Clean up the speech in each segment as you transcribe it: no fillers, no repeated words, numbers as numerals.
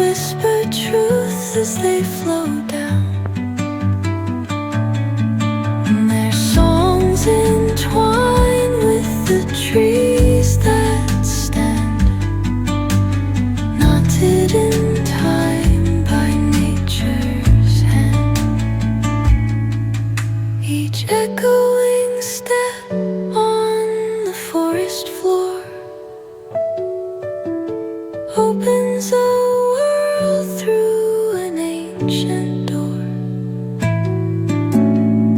whisper truths as they flow down, and their songs entwine with the trees that stand, knotted in time by nature's hand. Each echoing step on the forest floor opens a world through an ancient door.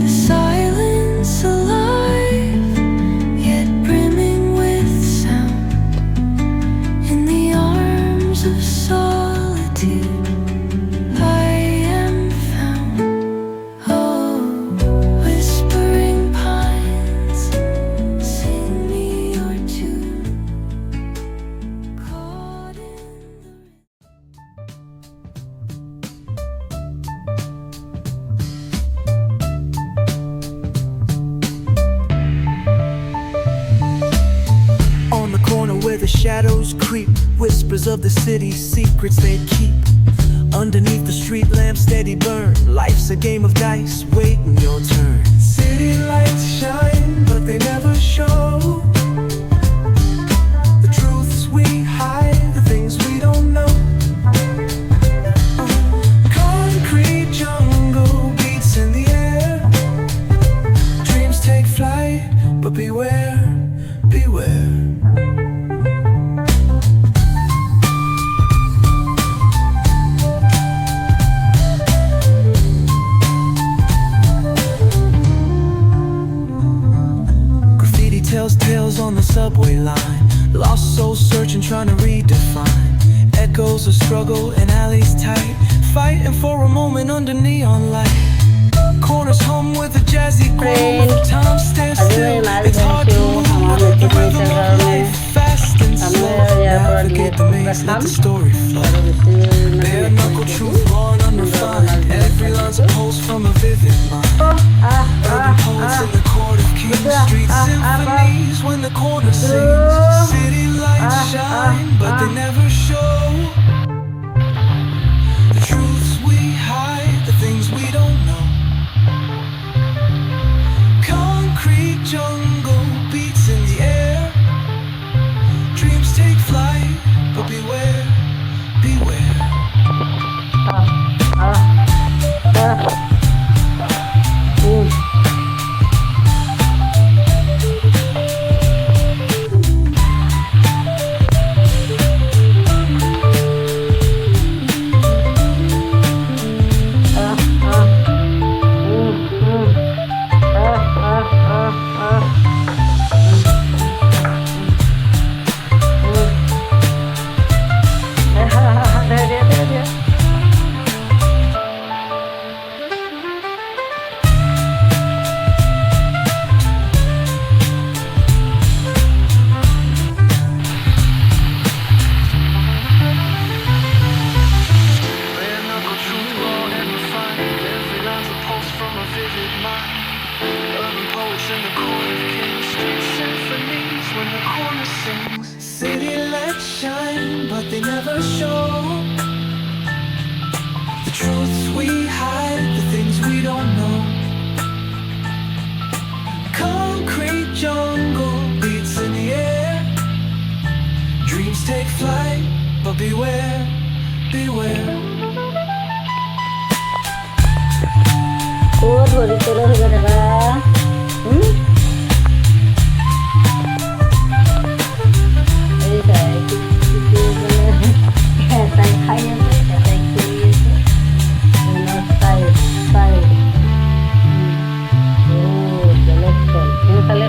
The silence alive, yet brimming with sound. In the arms of solitude I am found. Oh, whispering pines, sing me your tune. Caught in On the corner where the shadows creep, whispers of the city's secrets they keep. Underneath the street lamp steady burn, life's a game of dice, waiting your turn. City lights shine, but they never show the truths we hide, the things we don't know. Concrete jungle beats in the air. Dreams take flight, but beware, beware. Graffiti tells tales on the subway line. Lost souls searching, trying to redefine. Echoes of struggle in alleys tight, fighting for a moment under neon light. Corners hum with a jazzy groove. Time stands still, it's hard to move. The rhythm of life, fast and slow. Navigate the maze, let the story flow. Bare knuckle truth, raw and unrefined. Every line's a pulse from a vivid mind. Urban poets in the court of King Street. Symphonies when the corner sings. City lights shine, but they never show the truths we hide, the things we don't know. Concrete jungle beats in the air. Dreams take flight, but beware, beware. City lights shine, but they never show the truths we hide, the things we don't know. Concrete jungle beats in the air. Dreams take flight, but beware, beware.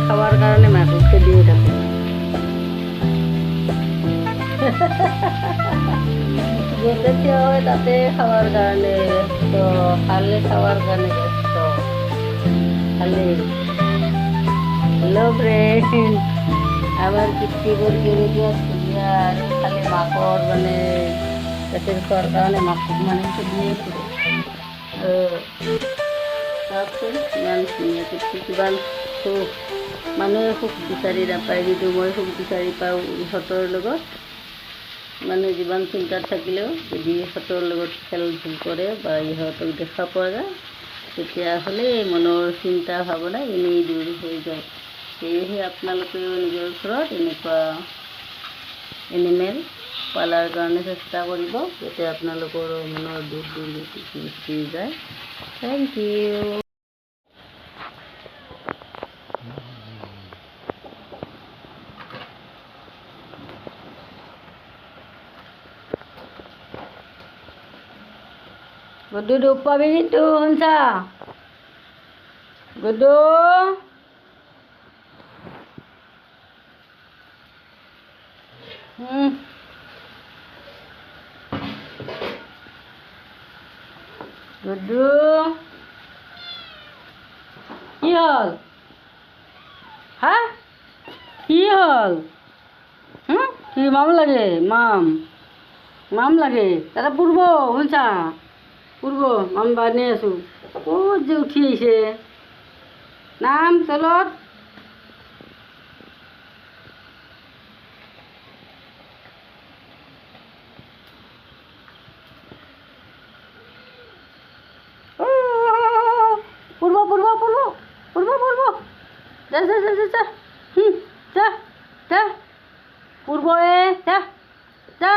খাবার কারণে মাকুকে দিয়ে থাকে যেতে হয় তাতে খাবার কারণে তো খালে খাবার কারণে ব্যস্ত খালি হ্যালো ফ্রেন্ড আবার কিস্তি করে কিনে দিয়ে আর খালি মাকড় মানে পেটের খাওয়ার কারণে মাকড় মানে তো দিয়েছিল তাৰপিছত ইমান ধুনীয়াকৈ কিমান সুখ মানুহে সুখ বিচাৰি নাপায়, কিন্তু মই সুখ বিচাৰি পাওঁ ইহঁতৰ লগত। মানে যিমান চিন্তাত থাকিলেও যদি ইহঁতৰ লগত খেল ধূল কৰে বা ইহঁতক দেখা পোৱা যায় তেতিয়াহ'লে মনৰ চিন্তা ভাৱনা এনেই দূৰ হৈ যায়। সেয়েহে আপোনালোকেও নিজৰ ঘৰত এনেকুৱা এনিমেল পালাৰ কাৰণে চেষ্টা কৰিব যাতে আপোনালোকৰ মনৰ দুখ দুৰ্গতি গুচি যায়। Thank you. Gudu dupa begitu, Hunsa. Gudu. Gudu. কি হ'ল? হা? কি হ'ল? কি মাম লাগে? মাম লাগে। তাতে পূৰ্ব, শুনছা? পূৰ্ব, মাম বানি আছোঁ। ক'ত যে উঠি আহিছে? নাম তলত। পূৰ্ব। যা। যা। পূৰ্ব যা।